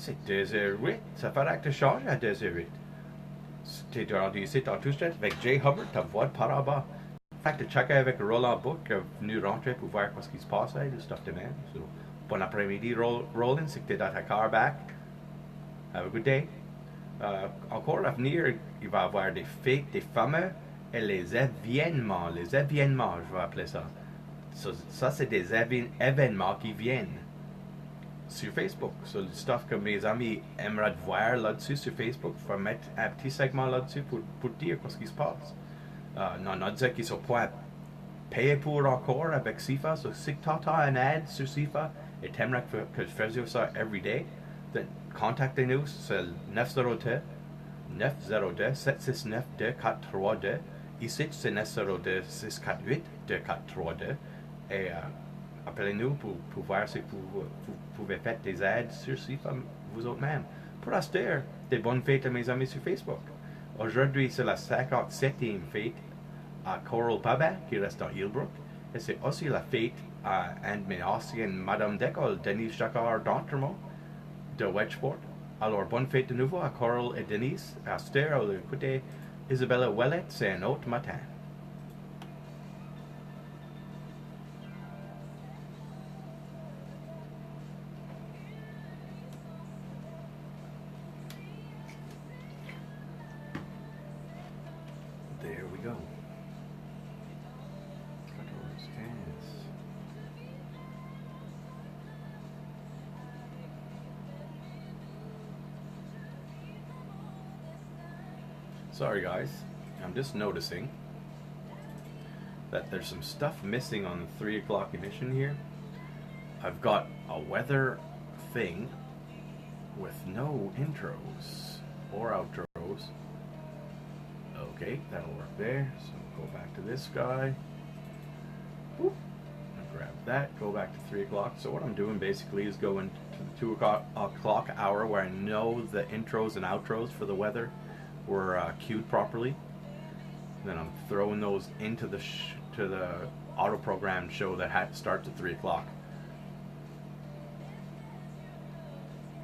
c'est 2h08. Ça fera que tu changes à 2h08. T'es rendu ici dans tout suite avec Jay Hubbard, ta Voix'd Par-en-Bas. Fait que tu checkais avec Roland Book, venu rentrer pour voir ce qui se passait, du stuff de même. So, bon après-midi, Roland, c'est que t'es dans ta car back. Have a good day. Encore à venir, il va y avoir des fêtes, des fameux et les événements. Les événements, je vais appeler ça. Ça c'est des événements qui viennent sur Facebook. So, le stuff que mes amis aimeraient voir là-dessus sur Facebook, il faut mettre un petit segment là-dessus pour dire ce qui se passe. Non, on dit qu'ils sont pas payés pour encore avec CIFA. So, si tu as un ad sur CIFA et tu aimerais que je fasse ça every day, then contactez-nous sur le 902-769-2432. Ici, c'est 902-648-2432. Et appelez-nous pour voir si vous pouvez faire des ads sur CIFA vous autres même. Pour acheter des bonnes fêtes à mes amis sur Facebook. Aujourd'hui, c'est la 57e fête à Coral-Pabin, qui reste dans Heilbrook. Et c'est aussi la fête à un de mes anciennes Madame d'école, Denise Jacquard d'Entremont, de Wedgeport. Alors, bonne fête de nouveau à Coral et Denise. À Stère, écoutez, Isabella Ouellet, c'est un autre matin. There we go. Sorry guys, I'm just noticing that there's some stuff missing on the 3 o'clock emission here. I've got a weather thing with no intros or outros. Okay, that'll work there. So go back to this guy. Boop. Grab that, go back to 3 o'clock. So what I'm doing basically is going to the 2 o'clock hour where I know the intros and outros for the weather were queued properly. And then I'm throwing those into the to the auto-programmed show that starts at 3 o'clock.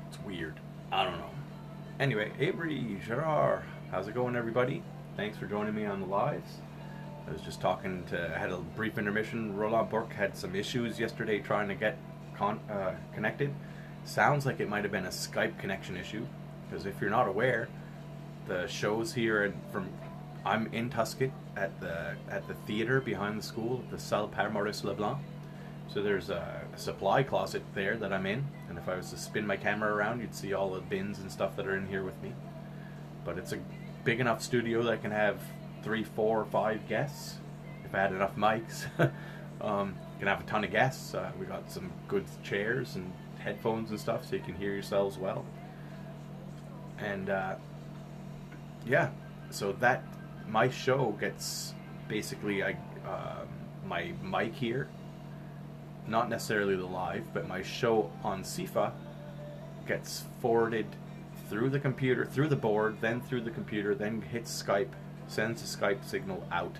It's weird. I don't know. Anyway, Avery, Gerard, how's it going, everybody? Thanks for joining me on the lives. I was just I had a brief intermission. Roland Burke had some issues yesterday trying to get connected. Sounds like it might have been a Skype connection issue, because if you're not aware, the shows here I'm in Tuscan at the theater behind the school, the Salle Père Maurice Leblanc. So there's a supply closet there that I'm in, and if I was to spin my camera around, you'd see all the bins and stuff that are in here with me. But it's a big enough studio that I can have 3, 4, 5 guests if I had enough mics. Can have a ton of guests. We got some good chairs and headphones and stuff, so you can hear yourselves well. And yeah, so that my show gets basically my mic here, not necessarily the live, but my show on CIFA gets forwarded through the computer, through the board, then through the computer, then hits Skype, sends a Skype signal out,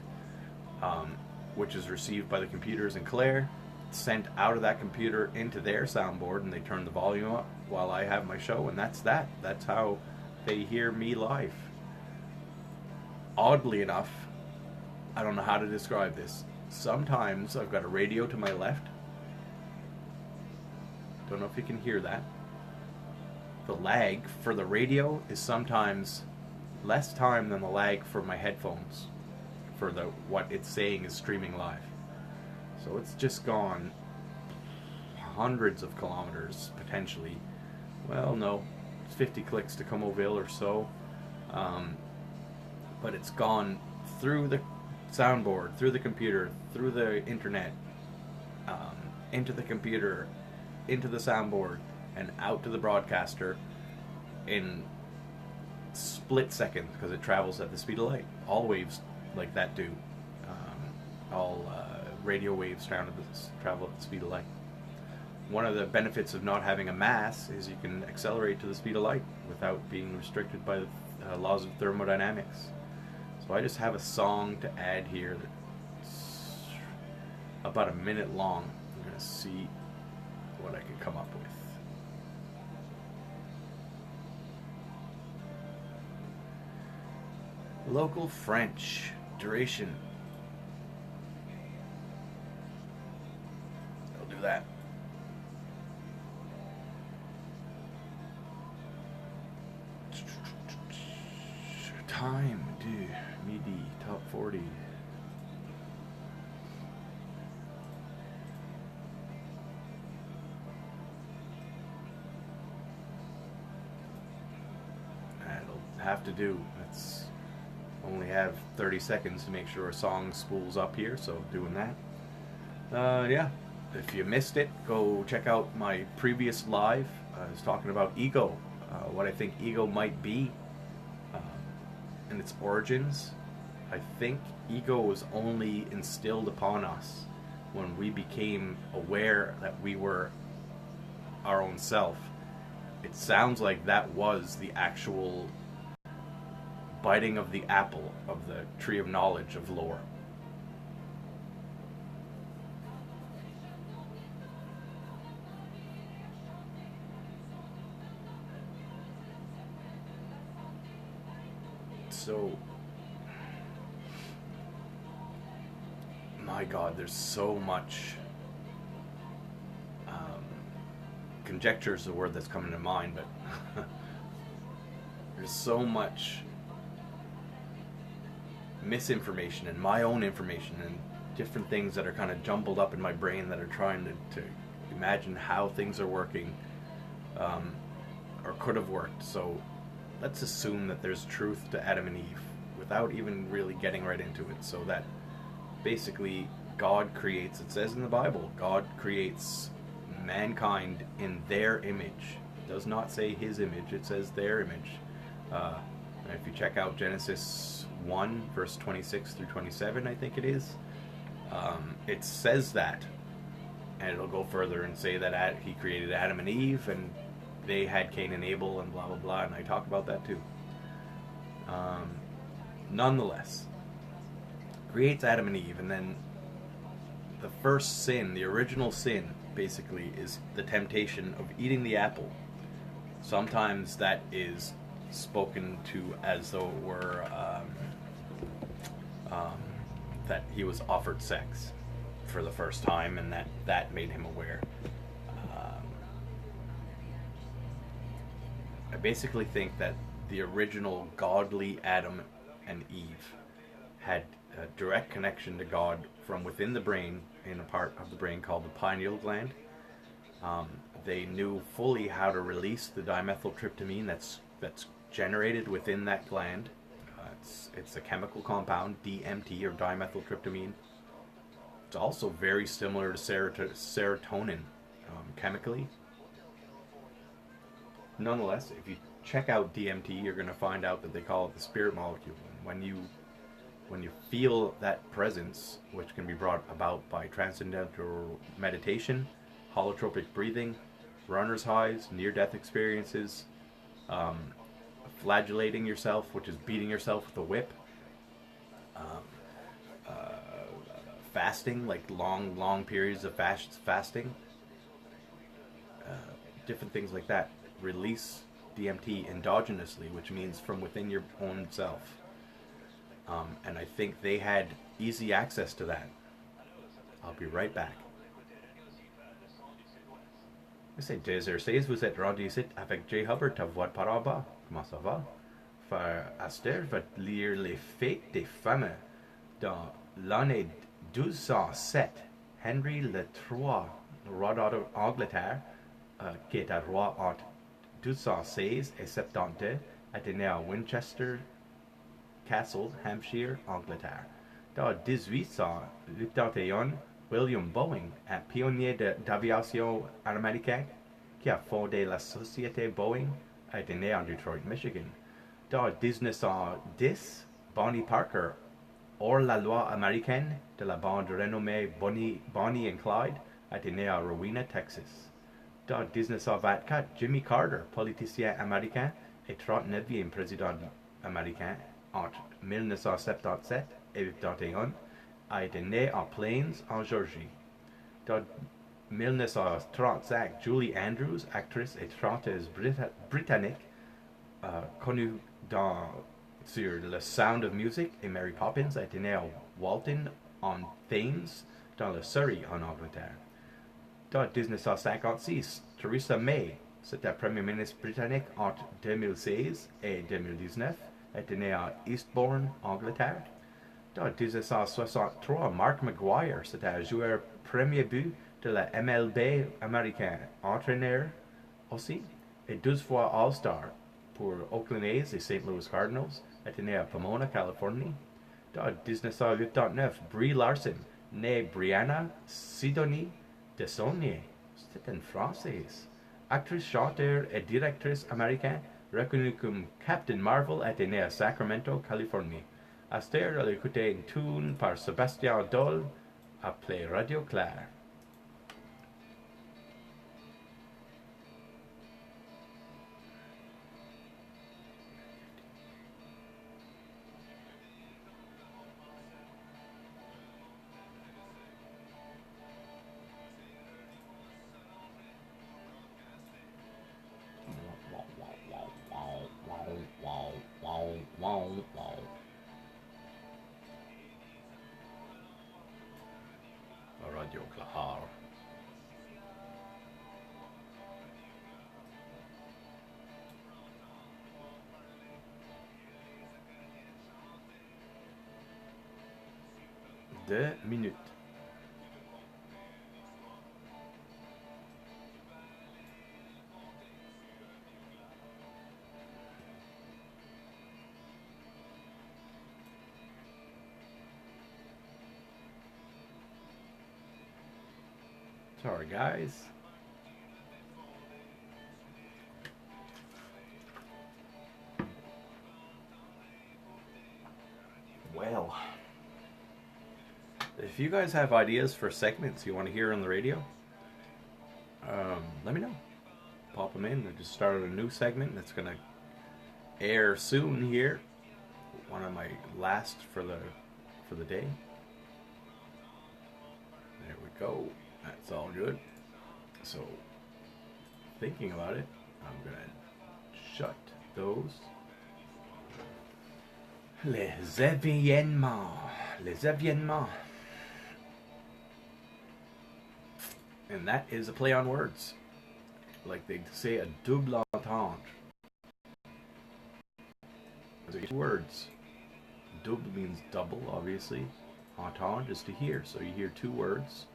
which is received by the computers in Clare, sent out of that computer into their soundboard, and they turn the volume up while I have my show, and that's that. That's how they hear me live. Oddly enough, I don't know how to describe this. Sometimes I've got a radio to my left. Don't know if you can hear that. The lag for the radio is sometimes less time than the lag for my headphones for what it's saying is streaming live. So it's just gone hundreds of kilometers potentially. Well, no, it's 50 clicks to Comoville or so. But it's gone through the soundboard, through the computer, through the internet, into the computer, into the soundboard, and out to the broadcaster in split seconds, because it travels at the speed of light. All waves like that do. All radio waves travel at the speed of light. One of the benefits of not having a mass is you can accelerate to the speed of light without being restricted by the laws of thermodynamics. So I just have a song to add here that's about a minute long. I'm going to see what I can come up with. Local French. Duration. I'll do that. Time, dude. Midi. Top 40. That'll have to do. Let's only have 30 seconds to make sure a song spools up here, so doing that. Yeah, if you missed it, go check out my previous live. I was talking about ego, what I think ego might be, and its origins. I think ego was only instilled upon us when we became aware that we were our own self. It sounds like that was the actual biting of the apple of the tree of knowledge of lore. So, my God, there's so much. Conjecture is the word that's coming to mind, but there's so much misinformation and my own information and different things that are kind of jumbled up in my brain that are trying to imagine how things are working, or could have worked. So let's assume that there's truth to Adam and Eve without even really getting right into it. So that basically God creates, it says in the Bible, God creates mankind in their image. It does not say his image, it says their image. If you check out Genesis 1 verse 26 through 27, I think it is, it says that, and it'll go further and say that he created Adam and Eve and they had Cain and Abel and blah blah blah, and I talk about that too. Nonetheless, creates Adam and Eve, and then the first sin, the original sin, basically is the temptation of eating the apple. Sometimes that is spoken to as though it were that he was offered sex for the first time, and that made him aware. I basically think that the original godly Adam and Eve had a direct connection to God from within the brain, in a part of the brain called the pineal gland. They knew fully how to release the dimethyltryptamine that's generated within that gland. It's a chemical compound, DMT, or dimethyltryptamine. It's also very similar to serotonin chemically. Nonetheless, if you check out DMT, you're going to find out that they call it the spirit molecule. And when you feel that presence, which can be brought about by transcendental meditation, holotropic breathing, runner's highs, near-death experiences, flagellating yourself, which is beating yourself with a whip, fasting, like long periods of fasting, different things like that, release DMT endogenously, which means from within your own self. And I think they had easy access to that. I'll be right back. C'est 2h16, vous êtes rendu ici avec Jay Hubbard à Voix'd Par-en-Bas. Comment ça va? Esther va lire les faits des femmes dans l'année 1207. Henry le III, roi d'Angleterre, qui était roi entre 1216 et 72, était né à Winchester Castle, Hampshire, Angleterre. Dans 1881, William Boeing, un pionnier d'aviation américain qui a fondé la société Boeing, a été né en Detroit, Michigan. Dans 1910, Bonnie Parker, hors la loi américaine de la bande renommée Bonnie and Clyde, a été né à Rowena, Texas. Dans 1924, Jimmy Carter, politicien américain et 39e président américain entre 1977 et 1981, a été né en Plains, en Georgie. Dans 1935, Julie Andrews, actrice et chanteuse britannique, connue dans Sur Le Sound of Music et Mary Poppins a été née à Walton on Thames, dans le Surrey, en Angleterre. En 1956, Theresa May, c'était Premier ministre britannique entre 2016 et 2019, était née à Eastbourne, Angleterre. En 1963, Mark Maguire, c'était un joueur premier but de la MLB américain, entraîneur aussi, et 12 fois All-Star pour Oakland A's et St. Louis Cardinals, était né à Pomona, Californie. En 1989, Brie Larson, née Brianna Sidonie Desaulniers, c'était une Française. Actrice, chanteur et directrice américaine, reconnue comme Captain Marvel, était née à Sacramento, Californie. À cette heure, elle écoutait une tune par Sébastien Dole, appelée Radio Claire. Radio Claire. Deux minutes. Sorry, guys. Well, if you guys have ideas for segments you want to hear on the radio, let me know. Pop them in. I just started a new segment that's gonna air soon here. One of my last for the day. There we go. That's all good. So, thinking about it, I'm gonna shut those. Les événements. Les événements. And that is a play on words. Like they say, a double entendre. There's two words. Double means double, obviously. Entendre is to hear. So you hear two words.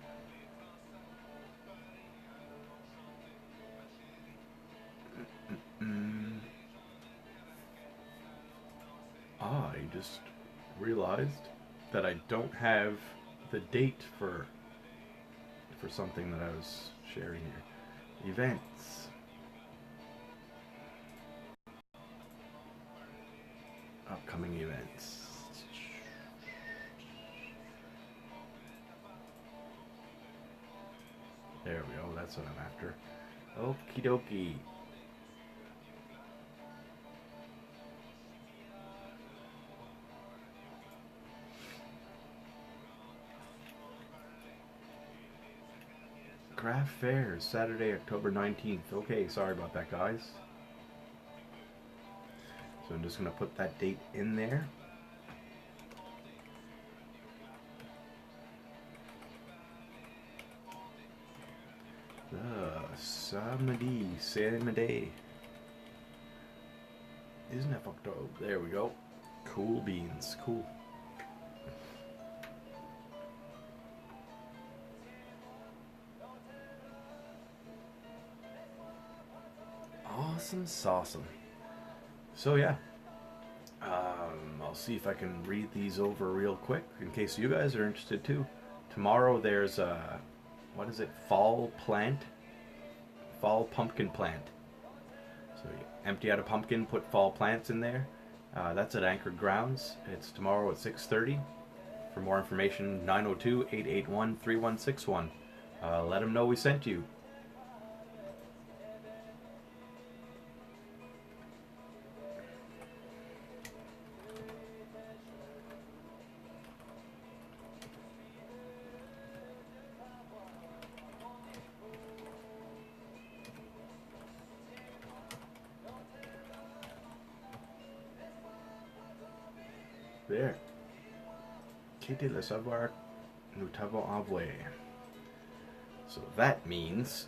I just realized that I don't have the date for something that I was sharing here. Events. Upcoming events. There we go, that's what I'm after. Okie dokie. Craft Fair, Saturday, October 19th. Okay, sorry about that, guys. So I'm just going to put that date in there. Samedi, 19 October. There we go. Cool beans. Cool. Awesome sauceum. So yeah, I'll see if I can read these over real quick in case you guys are interested too. Tomorrow there's what is it? Fall pumpkin plant. So you empty out a pumpkin, put fall plants in there. That's at Anchored Grounds. It's tomorrow at 6:30. For more information, 902-881-3161. Let them know we sent you. There. Quittez le savoir, nous t'avons envoyé. So that means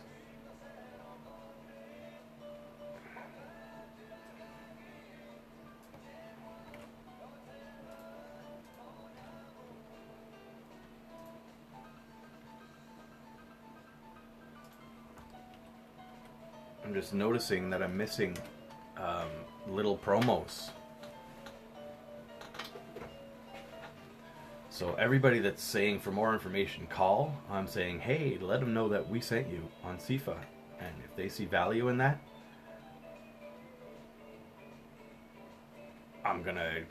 I'm just noticing that I'm missing little promos. So everybody that's saying for more information, call, I'm saying, hey, let them know that we sent you on CIFA. And if they see value in that, I'm going to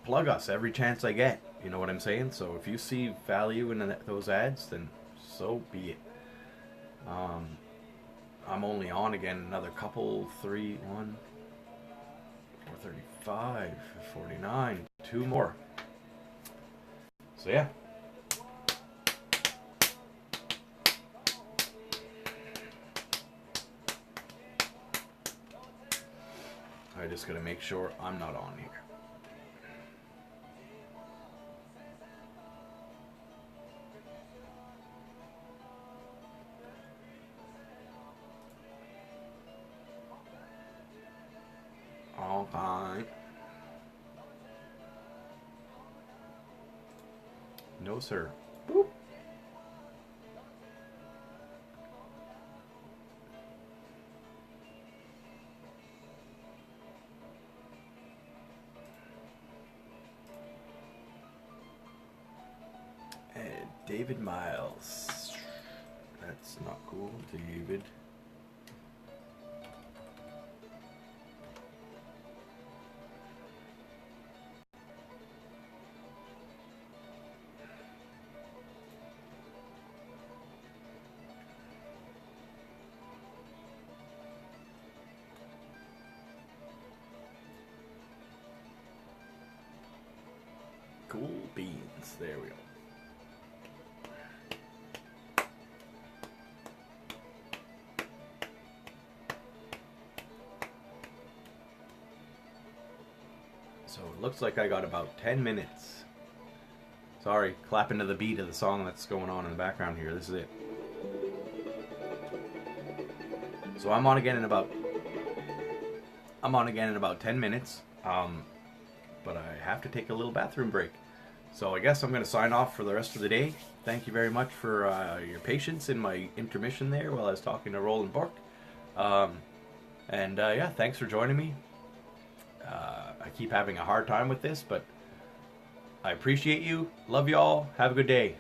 plug us every chance I get. You know what I'm saying? So if you see value in those ads, then so be it. I'm only on again another couple, 435, 49, 2 more. So yeah. I just gotta make sure I'm not on here. All right. No, sir. Boop. David Miles. That's not cool, David. Cool beans. There we go. So it looks like I got about 10 minutes. Sorry, clapping to the beat of the song that's going on in the background here. This is it. So I'm on again in about 10 minutes. But I have to take a little bathroom break. So I guess I'm going to sign off for the rest of the day. Thank you very much for your patience in my intermission there while I was talking to Roland Bork. Yeah, thanks for joining me. I keep having a hard time with this, but I appreciate you. Love y'all. Have a good day.